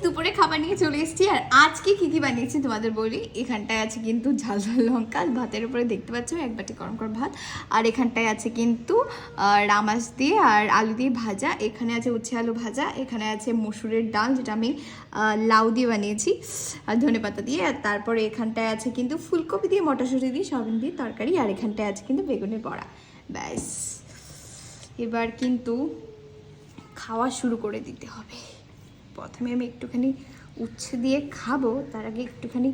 দুপুরে খাবার নিয়ে চলে এসেছি। আর আজকে কি কি বানিয়েছি তোমাদের বলি। এখানটায় আছে কিন্তু ঝাল ঝাল লঙ্কা, ভাতের উপরে দেখতে পাচ্ছ এক বাটি গরম গরম ভাত। আর এখানটায় আছে কিন্তু রামাস দিয়ে আর আলু দিয়ে ভাজা। এখানে আছে উচ্ছে আলু ভাজা। এখানে আছে মসুরের ডাল, যেটা আমি লাউ দিয়ে বানিয়েছি আর ধনেপাতা দিয়ে। আর তারপরে এখানটায় আছে কিন্তু ফুলকপি দিয়ে, মটরশুঁটি দিয়ে, সয়াবিন দিয়ে তরকারি। আর এখানটায় আছে কিন্তু বেগুনের বড়া। ব্যাস, এবার কিন্তু খাওয়া শুরু করে দিতে হবে। প্রথমে আমি একটুখানি উচ্ছে দিয়ে খাবো, তার আগে একটুখানি